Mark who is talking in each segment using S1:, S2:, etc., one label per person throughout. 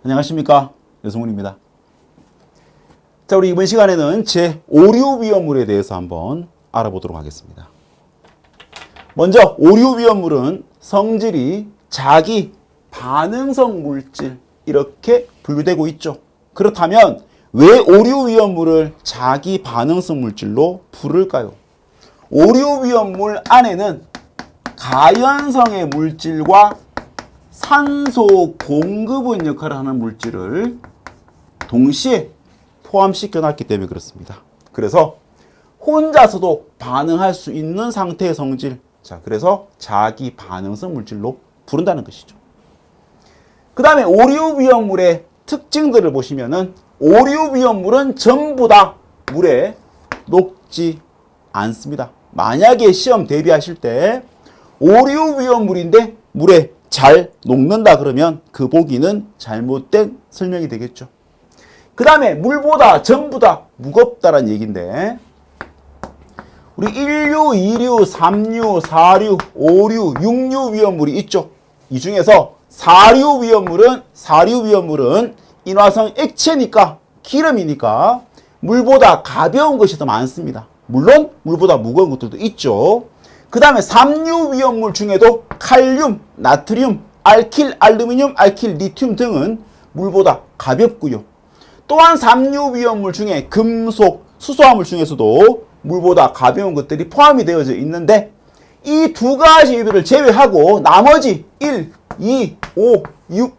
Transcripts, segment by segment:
S1: 안녕하십니까, 여성훈입니다. 자, 우리 이번 시간에는 제5류 위험물에 대해서 한번 알아보도록 하겠습니다. 먼저 5류 위험물은 성질이 자기 반응성 물질 이렇게 분류되고 있죠. 그렇다면 왜 5류 위험물을 자기 반응성 물질로 부를까요? 5류 위험물 안에는 가연성의 물질과 산소 공급원 역할을 하는 물질을 동시에 포함시켜 놨기 때문에 그렇습니다. 그래서 혼자서도 반응할 수 있는 상태의 성질, 자, 그래서 자기 반응성 물질로 부른다는 것이죠. 그 다음에 5류 위험물의 특징들을 보시면은 5류 위험물은 전부 다 물에 녹지 않습니다. 만약에 시험 대비하실 때 5류 위험물인데 물에 잘 녹는다 그러면 그 보기는 잘못된 설명이 되겠죠. 그 다음에 물보다 전부 다 무겁다라는 얘기인데 우리 1류, 2류, 3류, 4류, 5류, 6류 위험물이 있죠. 이 중에서 4류 위험물은 인화성 액체니까 기름이니까 물보다 가벼운 것이 더 많습니다. 물론 물보다 무거운 것들도 있죠. 그 다음에 3류 위험물 중에도 칼륨, 나트륨, 알킬, 알루미늄, 알킬, 리튬 등은 물보다 가볍고요. 또한 3류 위험물 중에 금속, 수소화물 중에서도 물보다 가벼운 것들이 포함이 되어져 있는데 이 두 가지들을 제외하고 나머지 1, 2, 5, 6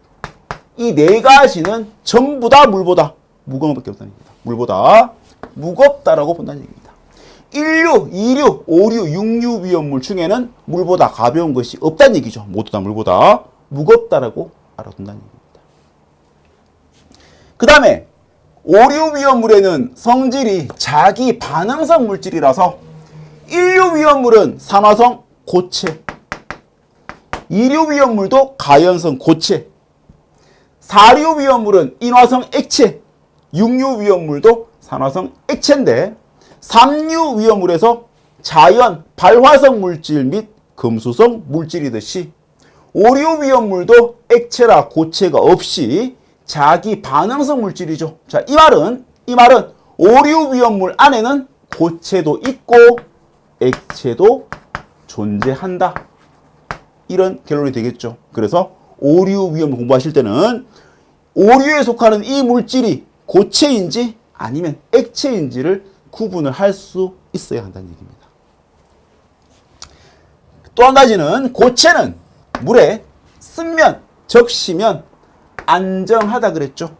S1: 이 네 가지는 전부 다 물보다 무거운 것밖에 없다는 얘기입니다. 물보다 무겁다라고 본다는 얘기입니다. 1류, 2류, 5류, 6류 위험물 중에는 물보다 가벼운 것이 없다는 얘기죠. 모두 다 물보다 무겁다라고 알아둔다는 얘기입니다. 그 다음에 5류 위험물에는 성질이 자기 반응성 물질이라서 1류 위험물은 산화성 고체, 2류 위험물도 가연성 고체, 4류 위험물은 인화성 액체, 6류 위험물도 산화성 액체인데 3류 위험물에서 자연 발화성 물질 및 금수성 물질이듯이 5류 위험물도 액체라 고체가 없이 자기 반응성 물질이죠. 자, 이 말은 5류 위험물 안에는 고체도 있고 액체도 존재한다. 이런 결론이 되겠죠. 그래서 5류 위험물 공부하실 때는 5류에 속하는 이 물질이 고체인지 아니면 액체인지를 구분을 할 수 있어야 한다는 얘기입니다. 또 한 가지는 고체는 물에 쓰면 적시면 안정하다 그랬죠.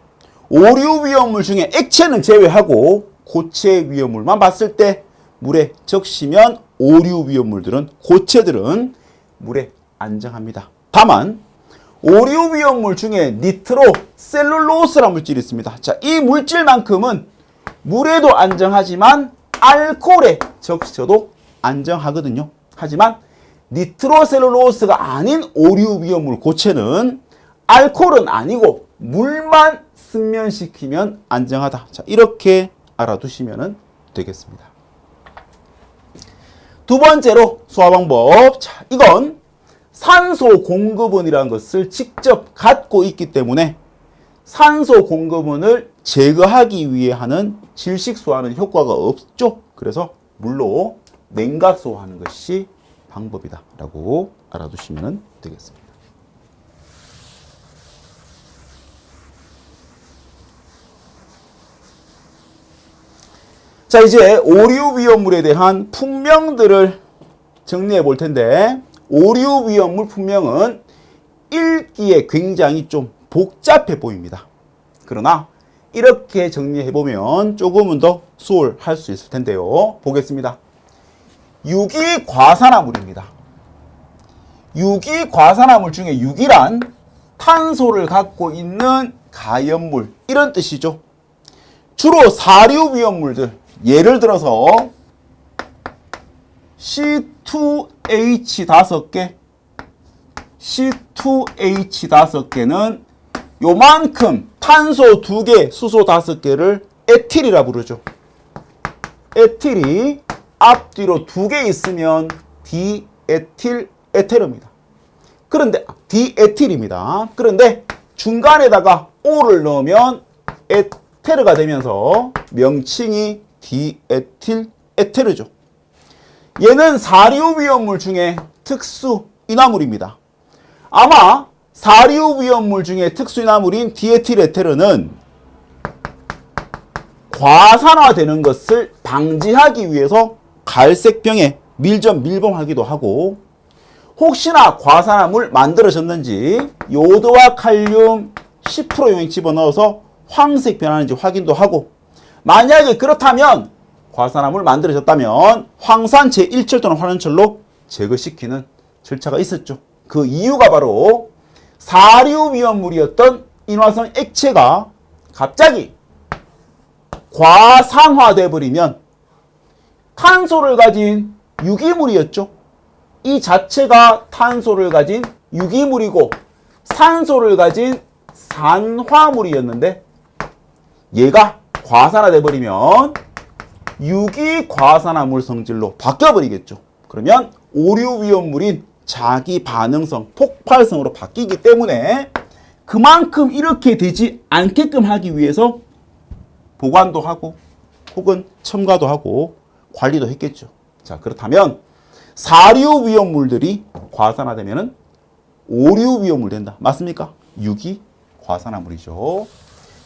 S1: 5류 위험물 중에 액체는 제외하고 고체 위험물만 봤을 때 물에 적시면 5류 위험물들은 고체들은 물에 안정합니다. 다만 5류 위험물 중에 니트로셀룰로스라는 물질이 있습니다. 자, 이 물질만큼은 물에도 안정하지만 알코올에 적셔도 안정하거든요. 하지만 니트로셀룰로스가 아닌 5류 위험물 고체는 알코올은 아니고 물만 순면시키면 안정하다. 자, 이렇게 알아두시면 되겠습니다. 두 번째로 소화 방법. 자, 이건 산소 공급원이라는 것을 직접 갖고 있기 때문에 산소 공급원을 제거하기 위해 하는 질식 소화는 효과가 없죠. 그래서 물로 냉각 소화하는 것이 방법이다 라고 알아두시면 되겠습니다. 자, 이제 5류 위험물에 대한 품명들을 정리해 볼 텐데 5류 위험물 품명은 읽기에 굉장히 좀 복잡해 보입니다. 그러나 이렇게 정리해 보면 조금은 더 수월할 수 있을 텐데요. 보겠습니다. 유기과산화물입니다. 유기과산화물 중에 유기란 탄소를 갖고 있는 가연물 이런 뜻이죠. 주로 4류 위험물들 예를 들어서 C2H 5개, C2H 5개는 요만큼 탄소 2개, 수소 5개를 에틸이라 부르죠. 에틸이 앞뒤로 2개 있으면 디에틸 에테르입니다. 그런데 디에틸입니다. 그런데 중간에다가 O를 넣으면 에테르가 되면서 명칭이 디에틸 에테르죠. 얘는 사리우위험물 중에 특수 인화물입니다. 아마 사리우위험물 중에 특수 인화물인 디에틸 에테르는 과산화되는 것을 방지하기 위해서 갈색병에 밀봉하기도 하고, 혹시나 과산화물 만들어졌는지 요도와 칼륨 10% 용액 집어넣어서 황색 변하는지 확인도 하고, 만약에 그렇다면 과산화물 만들어졌다면 황산 제1철 또는 환원철로 제거시키는 절차가 있었죠. 그 이유가 바로 사리우위험물이었던 인화성 액체가 갑자기 과산화돼 버리면 탄소를 가진 유기물이었죠. 이 자체가 탄소를 가진 유기물이고 산소를 가진 산화물이었는데, 얘가 과산화돼 버리면 유기과산화물 성질로 바뀌어버리겠죠. 그러면 오류위험물인 자기 반응성, 폭발성으로 바뀌기 때문에 그만큼 이렇게 되지 않게끔 하기 위해서 보관도 하고 혹은 첨가도 하고 관리도 했겠죠. 자, 그렇다면 사류위험물들이 과산화되면 오류위험물 된다. 맞습니까? 유기과산화물이죠.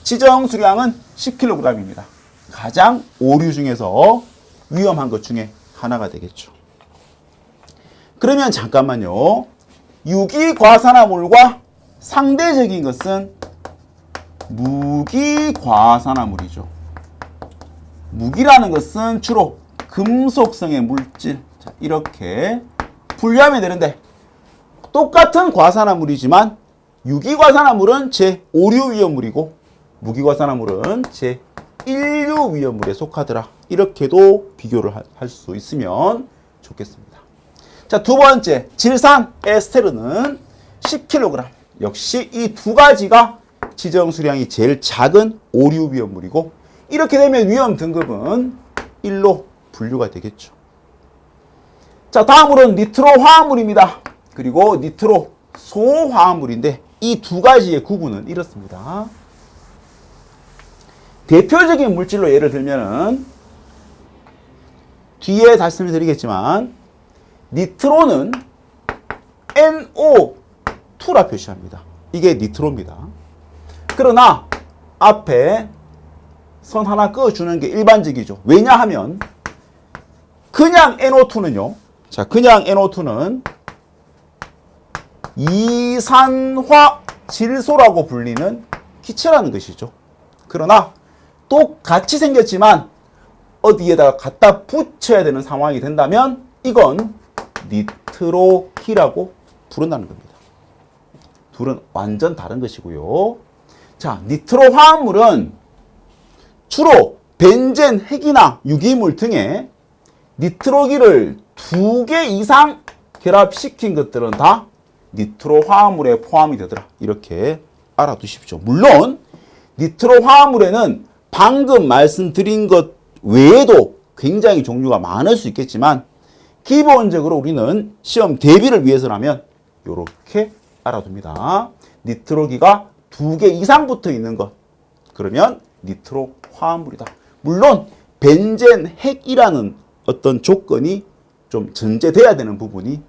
S1: 지정 수량은 10kg입니다. 가장 오류 중에서 위험한 것 중에 하나가 되겠죠. 그러면 잠깐만요. 유기과산화물과 상대적인 것은 무기과산화물이죠. 무기라는 것은 주로 금속성의 물질. 자, 이렇게 분류하면 되는데, 똑같은 과산화물이지만 유기과산화물은 제5류위험물이고 무기과산화물은 제1류위험물에 속하더라. 이렇게도 비교를 할 수 있으면 좋겠습니다. 자, 두 번째, 질산 에스테르는 10kg. 역시 이 두 가지가 지정 수량이 제일 작은 오류위험물이고, 이렇게 되면 위험 등급은 1로 분류가 되겠죠. 자, 다음으로는 니트로 화합물입니다. 그리고 니트로 소화합물인데, 이 두 가지의 구분은 이렇습니다. 대표적인 물질로 예를 들면은 뒤에 다시 설명드리겠지만, 니트로는 NO2라 표시합니다. 이게 니트로입니다. 그러나 앞에 선 하나 그어주는 게 일반적이죠. 왜냐하면 그냥 NO2는요. 자, 그냥 NO2는 이산화 질소라고 불리는 기체라는 것이죠. 그러나 똑같이 생겼지만 어디에다가 갖다 붙여야 되는 상황이 된다면 이건 니트로키라고 부른다는 겁니다. 둘은 완전 다른 것이고요. 자, 니트로 화합물은 주로 벤젠, 핵이나 유기물 등에 니트로기를 2개 이상 결합시킨 것들은 다 니트로 화합물에 포함이 되더라. 이렇게 알아두십시오. 물론 니트로 화합물에는 방금 말씀드린 것 외에도 굉장히 종류가 많을 수 있겠지만, 기본적으로 우리는 시험 대비를 위해서라면 이렇게 알아둡니다. 니트로기가 2개 이상 붙어 있는 것, 그러면 니트로 화합물이다. 물론 벤젠 핵이라는 어떤 조건이 좀 전제돼야 되는 부분이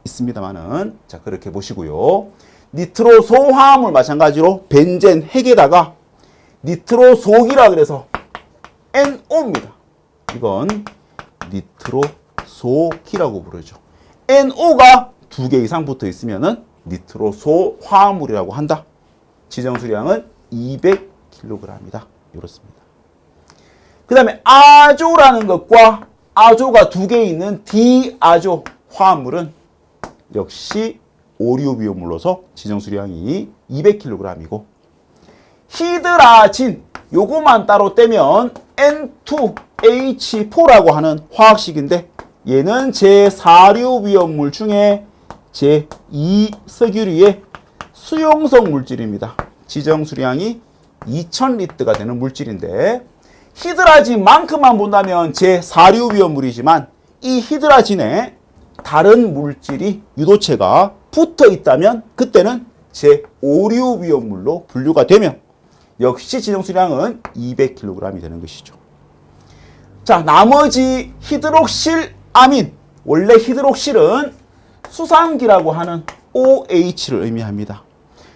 S1: 있습니다만은, 자, 그렇게 보시고요. 니트로 소화합물 마찬가지로 벤젠 핵에다가 니트로 소기라 그래서 NO입니다. 이건 니트로 소기라고 부르죠. NO가 2개 이상 붙어 있으면은 니트로 소화합물이라고 한다. 지정 수량은 200kg이다. 이렇습니다. 그 다음에 아조라는 것과 아조가 2개 있는 디아조 화합물은 역시 오류비용물로서 지정 수량이 200kg이고, 히드라진 요거만 따로 떼면 N2H4라고 하는 화학식인데, 얘는 제4류위험물 중에 제2석유류의 수용성 물질입니다. 지정 수량이 2000리터가 되는 물질인데, 히드라진만큼만 본다면 제4류위험물이지만 이 히드라진에 다른 물질이 유도체가 붙어 있다면 그때는 제5류위험물로 분류가 되며, 역시 지정수량은 200kg이 되는 것이죠. 자, 나머지 히드록실아민. 원래 히드록실은 수상기라고 하는 OH를 의미합니다.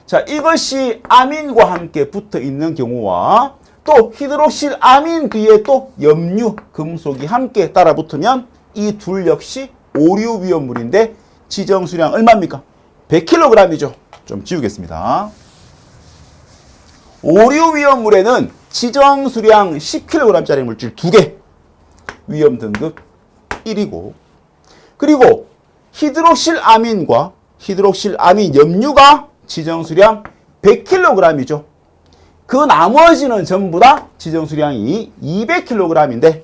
S1: 자, 이것이 아민과 함께 붙어 있는 경우와 또 히드록실아민 뒤에 또 염류, 금속이 함께 따라 붙으면 이 둘 역시 오류위험물인데 지정수량 얼마입니까? 100kg이죠. 좀 지우겠습니다. 오류위험물에는 지정수량 10kg짜리 물질 2개, 위험 등급 1이고, 그리고 히드록실아민과 히드록실아민 염류가 지정수량 100kg이죠. 그 나머지는 전부 다 지정수량이 200kg인데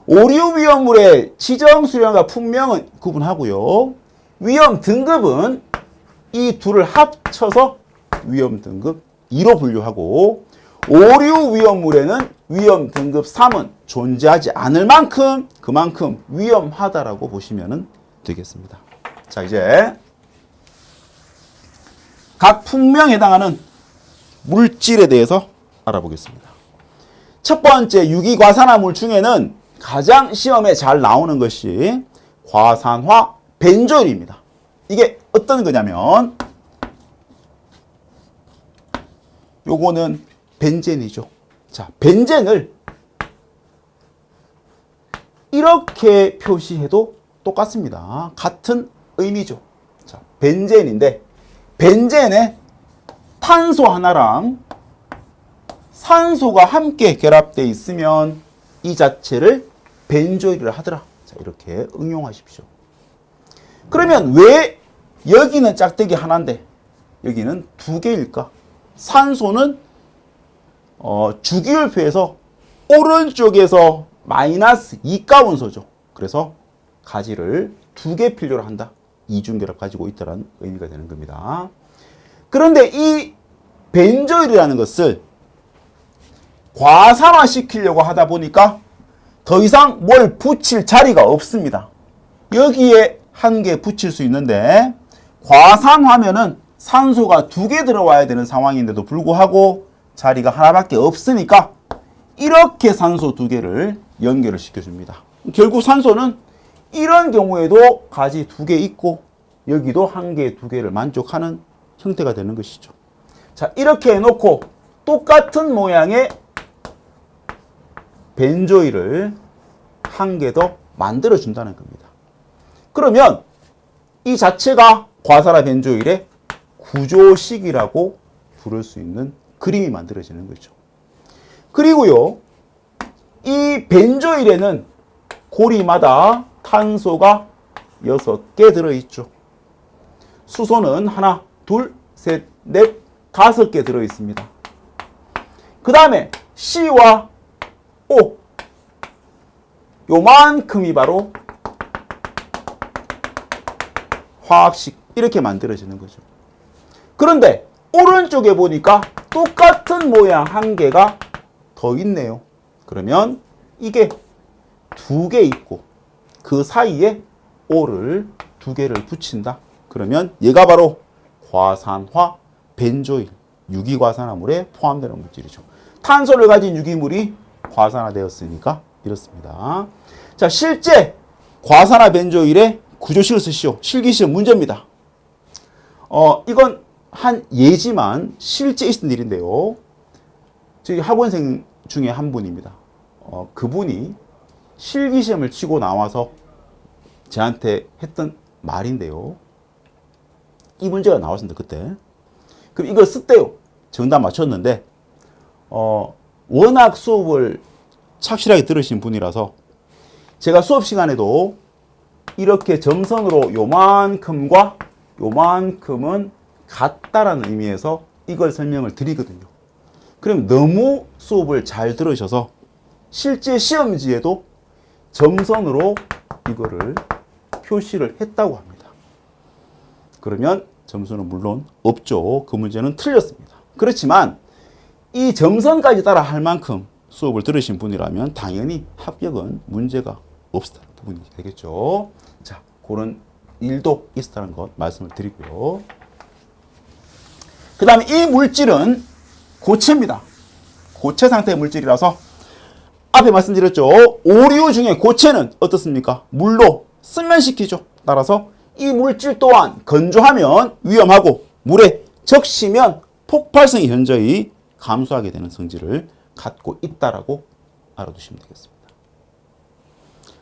S1: 오류위험물의 지정수량과 품명은 구분하고요. 위험 등급은 이 둘을 합쳐서 위험 등급 2로 분류하고, 오류위험물에는 위험 등급 3은 존재하지 않을 만큼 그만큼 위험하다라고 보시면 되겠습니다. 자, 이제 각 품명에 해당하는 물질에 대해서 알아보겠습니다. 첫 번째 유기과산화물 중에는 가장 시험에 잘 나오는 것이 과산화 벤조일입니다. 이게 어떤 거냐면 요거는 벤젠이죠. 자, 벤젠을 이렇게 표시해도 똑같습니다. 같은 의미죠. 자, 벤젠인데 벤젠에 탄소 하나랑 산소가 함께 결합되어 있으면 이 자체를 벤조일이라 하더라. 자, 이렇게 응용하십시오. 그러면 왜 여기는 짝대기 하나인데 여기는 2개일까? 산소는 주기율표에서 오른쪽에서 마이너스 2가운소죠. 그래서 가지를 2개 필요로 한다. 이중결합 가지고 있다는 의미가 되는 겁니다. 그런데 이 벤조일이라는 것을 과산화시키려고 하다 보니까 더 이상 뭘 붙일 자리가 없습니다. 여기에 한 개 붙일 수 있는데 과산화면은 산소가 2개 들어와야 되는 상황인데도 불구하고 자리가 하나밖에 없으니까 이렇게 산소 2개를 연결을 시켜줍니다. 결국 산소는 이런 경우에도 가지 2개 있고 여기도 1개, 2개를 만족하는 형태가 되는 것이죠. 자, 이렇게 해놓고 똑같은 모양의 벤조일을 1개 더 만들어준다는 겁니다. 그러면 이 자체가 과산화 벤조일의 구조식이라고 부를 수 있는 그림이 만들어지는 거죠. 그리고요, 이 벤조일에는 고리마다 탄소가 6개 들어있죠. 수소는 하나, 둘, 셋, 넷, 5개 들어있습니다. 그 다음에 C와 O, 요만큼이 바로 화학식, 이렇게 만들어지는 거죠. 그런데 오른쪽에 보니까 똑같은 모양 1개가 더 있네요. 그러면 이게 2개 있고 그 사이에 O를 2개를 붙인다. 그러면 얘가 바로 과산화 벤조일, 유기과산화물에 포함되는 물질이죠. 탄소를 가진 유기물이 과산화되었으니까 이렇습니다. 자, 실제 과산화 벤조일의 구조식을 쓰시오. 실기시험 문제입니다. 이건 한 예지만 실제 있었던 일인데요. 저희 학원생 중에 한 분입니다. 그분이 실기시험을 치고 나와서 저한테 했던 말인데요. 이 문제가 나왔습니다, 그때. 그럼 이걸 썼대요. 정답 맞췄는데, 워낙 수업을 착실하게 들으신 분이라서 제가 수업 시간에도 이렇게 점선으로 요만큼과 요만큼은 같다라는 의미에서 이걸 설명을 드리거든요. 그럼 너무 수업을 잘 들으셔서 실제 시험지에도 점선으로 이거를 표시를 했다고 합니다. 그러면 점수는 물론 없죠. 그 문제는 틀렸습니다. 그렇지만 이 점선까지 따라 할 만큼 수업을 들으신 분이라면 당연히 합격은 문제가 없었다는 부분이 되겠죠. 자, 그런 일도 있었다는 것 말씀을 드리고요. 그 다음에 이 물질은 고체입니다. 고체 상태의 물질이라서 앞에 말씀드렸죠. 오류 중에 고체는 어떻습니까? 물로 승면시키죠. 따라서 이 물질 또한 건조하면 위험하고 물에 적시면 폭발성이 현저히 감소하게 되는 성질을 갖고 있다라고 알아두시면 되겠습니다.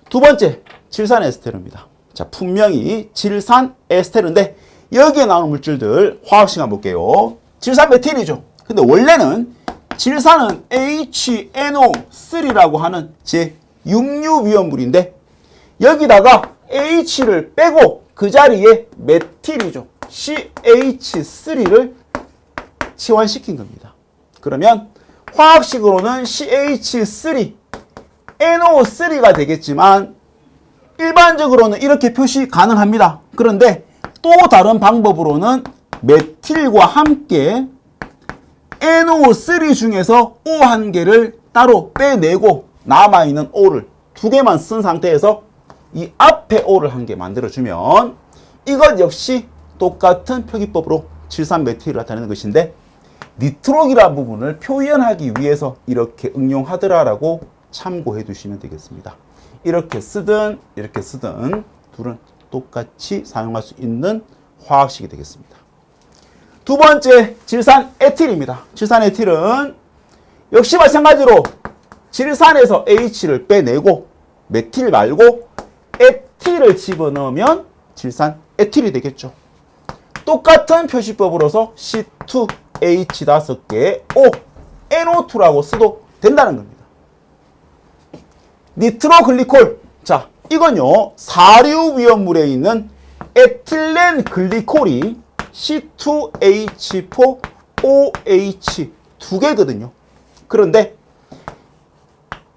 S1: 두 번째, 질산에스테르입니다. 자, 분명히 질산에스테르인데 여기에 나오는 물질들 화학 시간 볼게요. 질산 메틸이죠. 근데 원래는 질산은 HNO3라고 하는 제6류 위험물인데 여기다가 H를 빼고 그 자리에 메틸이죠. CH3를 치환시킨 겁니다. 그러면 화학식으로는 CH3, NO3가 되겠지만 일반적으로는 이렇게 표시 가능합니다. 그런데 또 다른 방법으로는 메틸과 함께 NO3 중에서 O 한 개를 따로 빼내고 남아있는 O를 두 개만 쓴 상태에서 이 앞에 O를 한 개 만들어주면 이것 역시 똑같은 표기법으로 질산 메틸을 나타내는 것인데 니트록이라는 부분을 표현하기 위해서 이렇게 응용하더라라고 참고해 두시면 되겠습니다. 이렇게 쓰든 이렇게 쓰든 둘은 똑같이 사용할 수 있는 화학식이 되겠습니다. 두 번째, 질산 에틸입니다. 질산 에틸은 역시 마찬가지로 질산에서 H를 빼내고 메틸 말고 에틸을 집어넣으면 질산 에틸이 되겠죠. 똑같은 표시법으로서 C2H 5개 O NO2라고 써도 된다는 겁니다. 니트로글리콜. 자, 이건요, 사류 위험물에 있는 에틸렌 글리콜이 C2H4OH 두 개거든요. 그런데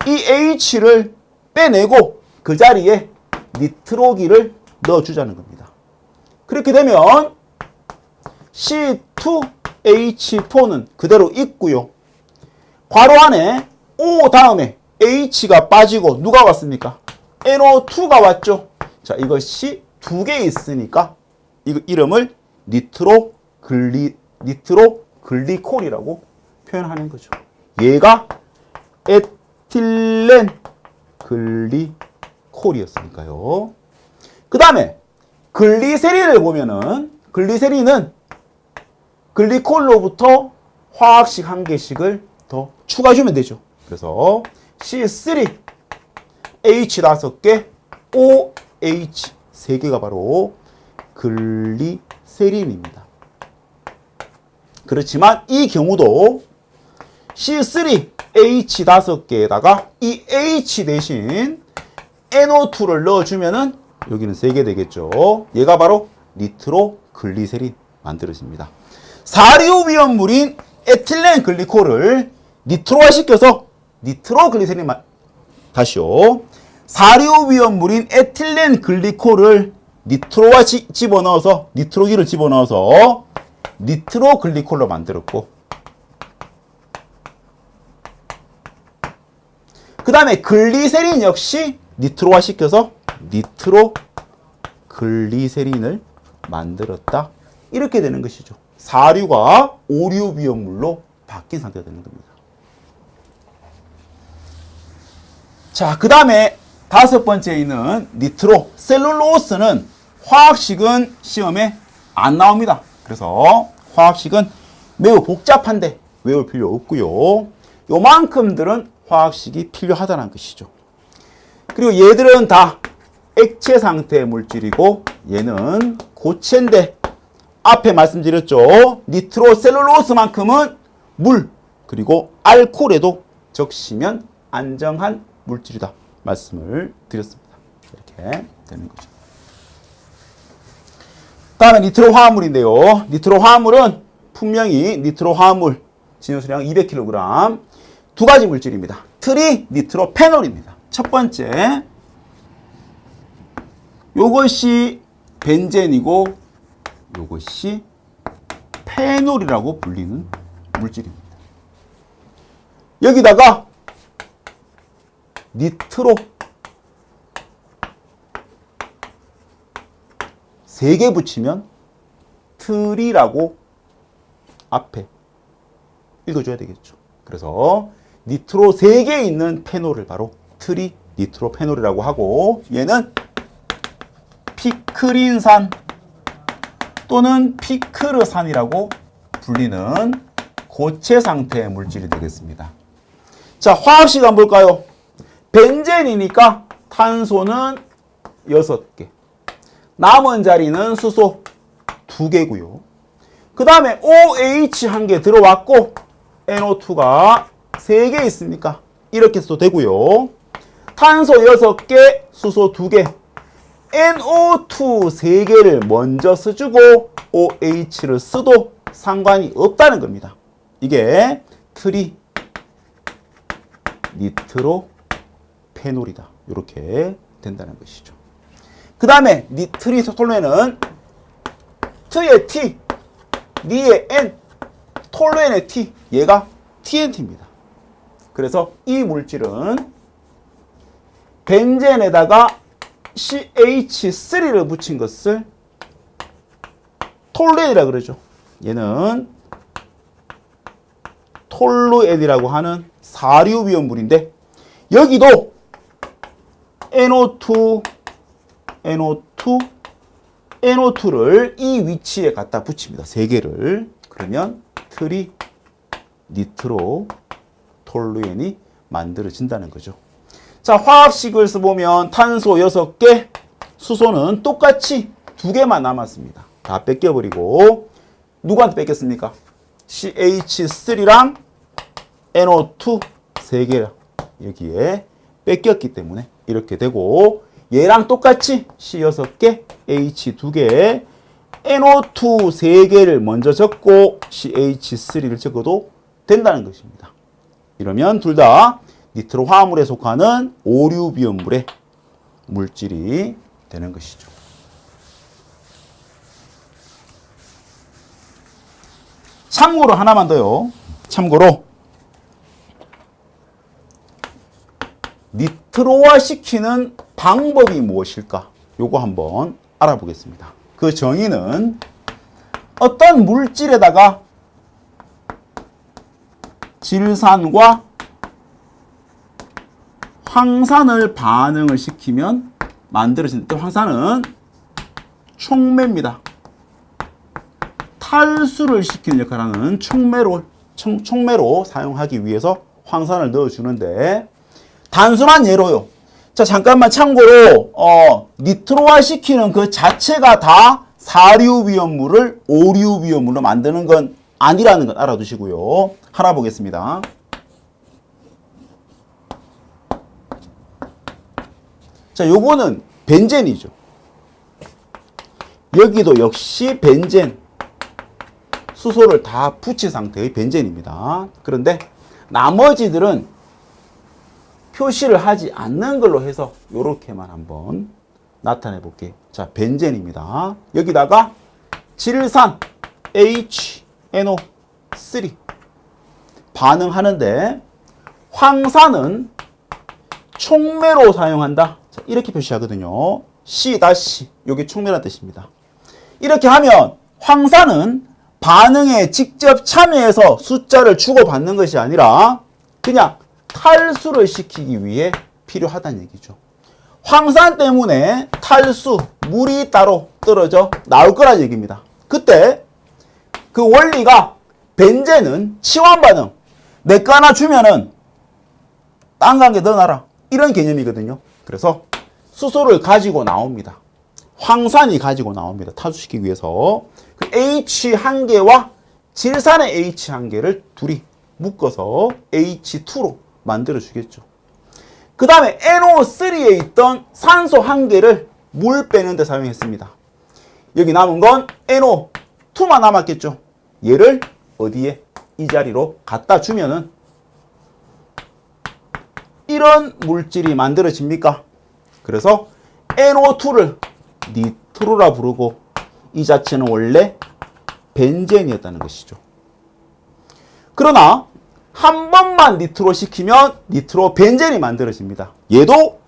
S1: 이 H를 빼내고 그 자리에 니트로기를 넣어주자는 겁니다. 그렇게 되면 C2H4는 그대로 있고요. 괄호 안에 O 다음에 H가 빠지고 누가 왔습니까? NO2가 왔죠. 자, 이것이 두 개 있으니까 이 이름을 니트로글리콜이라고 표현하는 거죠. 얘가 에틸렌 글리콜이었으니까요. 그 다음에 글리세린을 보면은 글리세린은 글리콜로부터 화학식 한 개씩을 더 추가해주면 되죠. 그래서 C3H 5개 OH 3개가 바로 글리세린입니다. 그렇지만 이 경우도 C3H 5개에다가 이 H 대신 NO2를 넣어주면은 여기는 3개 되겠죠. 얘가 바로 니트로글리세린 만들어집니다. 사류 위험물인 에틸렌 글리콜을 니트로화 시켜서 니트로글리세린 다시요. 사류 위험물인 에틸렌 글리콜을 니트로화 집어넣어서 니트로기를 집어넣어서 니트로글리콜로 만들었고 그 다음에 글리세린 역시 니트로화 시켜서 니트로글리세린을 만들었다. 이렇게 되는 것이죠. 사류가 오류 위험물로 바뀐 상태가 되는 겁니다. 자, 그 다음에 다섯 번째에 있는 니트로 셀룰로스는 화학식은 시험에 안 나옵니다. 그래서 화학식은 매우 복잡한데 외울 필요 없고요. 요만큼들은 화학식이 필요하다는 것이죠. 그리고 얘들은 다 액체 상태의 물질이고 얘는 고체인데 앞에 말씀드렸죠. 니트로셀룰로스만큼은 물 그리고 알코올에도 적시면 안정한 물질이다 말씀을 드렸습니다. 이렇게 되는 거죠. 다음에 니트로 화합물인데요. 니트로 화합물은 분명히 니트로 화합물 진효수량 200kg 두 가지 물질입니다. 트리 니트로페놀입니다. 첫 번째 요것이 벤젠이고 요것이 페놀이라고 불리는 물질입니다. 여기다가 니트로 3개 붙이면 트리라고 앞에 읽어줘야 되겠죠. 그래서 니트로 3개 있는 페놀을 바로 트리 니트로페놀이라고 하고, 얘는 피크린산 또는 피크르산이라고 불리는 고체 상태의 물질이 되겠습니다. 자, 화학식 한번 볼까요? 벤젠이니까 탄소는 6개, 남은 자리는 수소 2개고요. 그 다음에 OH 1개 들어왔고 NO2가 3개 있으니까 이렇게 써도 되고요. 탄소 6개, 수소 2개, NO2 3개를 먼저 써주고 OH를 써도 상관이 없다는 겁니다. 이게 트리 니트로페놀이다. 이렇게 된다는 것이죠. 그 다음에 니트리톨루엔은 트의 T, 니의 N, 톨루엔의 T, 얘가 TNT입니다. 그래서 이 물질은 벤젠에다가 CH3를 붙인 것을 톨루엔이라고 그러죠. 얘는 톨루엔이라고 하는 사류위험물인데, 여기도 NO2, NO2, NO2를 이 위치에 갖다 붙입니다. 3개를. 그러면 트리 니트로 톨루엔이 만들어진다는 거죠. 자, 화학식을 써보면 탄소 6개, 수소는 똑같이 2개만 남았습니다. 다 뺏겨버리고 누구한테 뺏겼습니까? CH3랑 NO2 3개 여기에 뺏겼기 때문에 이렇게 되고, 얘랑 똑같이 C 6개, H 2개, NO2 3개를 먼저 적고 CH3를 적어도 된다는 것입니다. 이러면 둘 다 니트로 화합물에 속하는 오류비움물의 물질이 되는 것이죠. 참고로 하나만 더요. 참고로 니트로화 시키는 방법이 무엇일까? 요거 한번 알아보겠습니다. 그 정의는 어떤 물질에다가 질산과 황산을 반응을 시키면 만들어진, 황산은 촉매입니다. 탈수를 시키는 역할을 하는 촉매로 사용하기 위해서 황산을 넣어주는데, 단순한 예로요. 자, 잠깐만 참고로 니트로화 시키는 그 자체가 다 사류위험물을 오류위험물로 만드는 건 아니라는 건 알아두시고요. 하나 보겠습니다. 자, 요거는 벤젠이죠. 여기도 역시 벤젠, 수소를 다 붙인 상태의 벤젠입니다. 그런데 나머지들은 표시를 하지 않는 걸로 해서 요렇게만 한번 나타내 볼게요. 자, 벤젠입니다. 여기다가 질산 HNO3 반응하는데, 황산은 촉매로 사용한다. 자, 이렇게 표시하거든요. C-, 요게 촉매라는 뜻입니다. 이렇게 하면 황산은 반응에 직접 참여해서 숫자를 주고받는 것이 아니라 그냥 탈수를 시키기 위해 필요하다는 얘기죠. 황산 때문에 탈수, 물이 따로 떨어져 나올 거라는 얘기입니다. 그때 그 원리가 벤젠은 치환 반응, 내 거 하나 주면은 딴 거 한 개 넣어놔라, 이런 개념이거든요. 그래서 수소를 가지고 나옵니다. 황산이 가지고 나옵니다. 탈수시키기 위해서. 그 H 1개와 질산의 H 1개를 둘이 묶어서 H2로 만들어 주겠죠. 그 다음에 NO3에 있던 산소 1개를 물 빼는 데 사용했습니다. 여기 남은 건 NO2만 남았겠죠. 얘를 어디에? 이 자리로 갖다 주면은 이런 물질이 만들어집니까? 그래서 NO2를 니트로라 부르고, 이 자체는 원래 벤젠이었다는 것이죠. 그러나 한 번만 니트로 시키면 니트로 벤젠이 만들어집니다. 얘도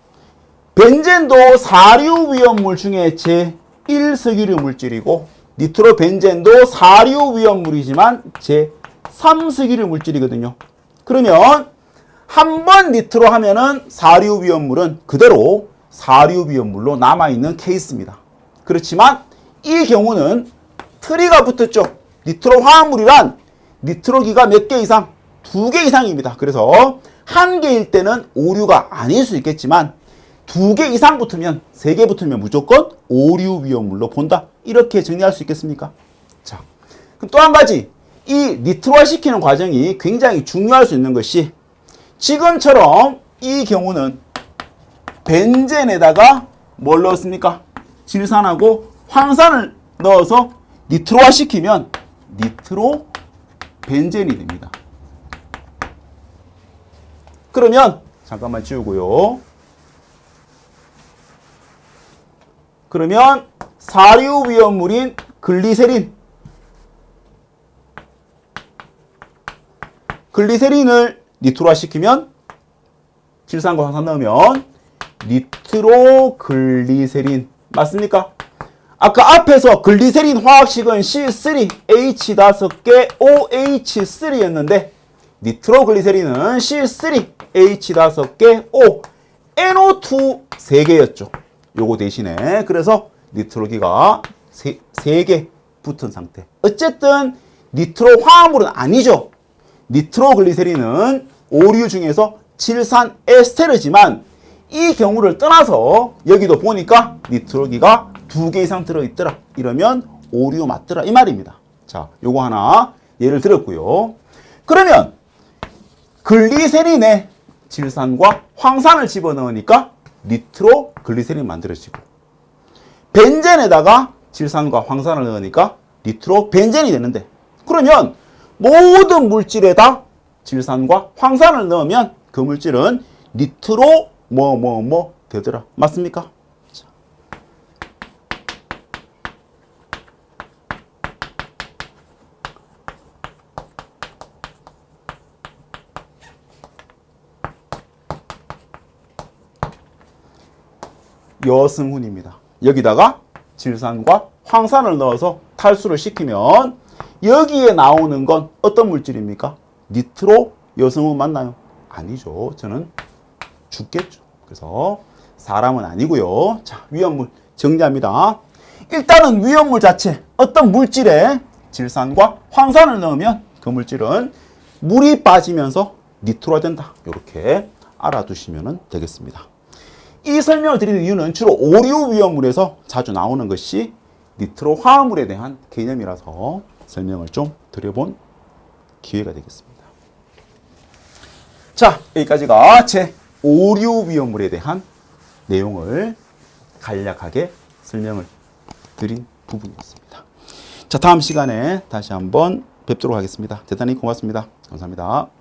S1: 벤젠도 사류위험물 중에 제1석유류 물질이고, 니트로 벤젠도 사류위험물이지만 제3석유류 물질이거든요. 그러면 한 번 니트로 하면은 사류 위험물은 그대로 사류 위험물로 남아있는 케이스입니다. 그렇지만 이 경우는 트리가 붙었죠. 니트로 화합물이란 니트로기가 몇 개 이상? 2개 이상입니다. 그래서 1개일 때는 오류가 아닐 수 있겠지만 2개 이상 붙으면, 3개 붙으면 무조건 오류 위험물로 본다. 이렇게 정리할 수 있겠습니까? 자, 그럼 또 한 가지, 이 니트로화 시키는 과정이 굉장히 중요할 수 있는 것이 지금처럼 이 경우는 벤젠에다가 뭘 넣었습니까? 질산하고 황산을 넣어서 니트로화 시키면 니트로 벤젠이 됩니다. 그러면 잠깐만 지우고요. 그러면 사류 위험물인 글리세린을 니트로화 시키면 질산과 황산 넣으면 니트로글리세린 맞습니까? 아까 앞에서 글리세린 화학식은 C3H5개 OH3였는데 니트로글리세린은 C3H5개 O NO2 3개였죠. 요거 대신에 그래서 니트로기가 3개 붙은 상태. 어쨌든 니트로 화합물은 아니죠. 니트로글리세린은 오류 중에서 질산 에스테르지만 이 경우를 떠나서 여기도 보니까 니트로기가 2개 이상 들어있더라. 이러면 오류 맞더라. 이 말입니다. 자, 요거 하나 예를 들었고요. 그러면 글리세린에 질산과 황산을 집어넣으니까 니트로글리세린 만들어지고 벤젠에다가 질산과 황산을 넣으니까 니트로벤젠이 되는데 그러면 모든 물질에다 질산과 황산을 넣으면 그 물질은 니트로 뭐 되더라. 맞습니까? 자. 여승훈입니다. 여기다가 질산과 황산을 넣어서 탈수를 시키면 여기에 나오는 건 어떤 물질입니까? 니트로 여승훈 맞나요? 아니죠. 저는 죽겠죠. 그래서 사람은 아니고요. 자, 위험물 정리합니다. 일단은 위험물 자체, 어떤 물질에 질산과 황산을 넣으면 그 물질은 물이 빠지면서 니트로가 된다. 이렇게 알아두시면 되겠습니다. 이 설명을 드리는 이유는 주로 오류 위험물에서 자주 나오는 것이 니트로 화합물에 대한 개념이라서 설명을 좀 드려본 기회가 되겠습니다. 자, 여기까지가 제 오류 위험물에 대한 내용을 간략하게 설명을 드린 부분이었습니다. 자, 다음 시간에 다시 한번 뵙도록 하겠습니다. 대단히 고맙습니다. 감사합니다.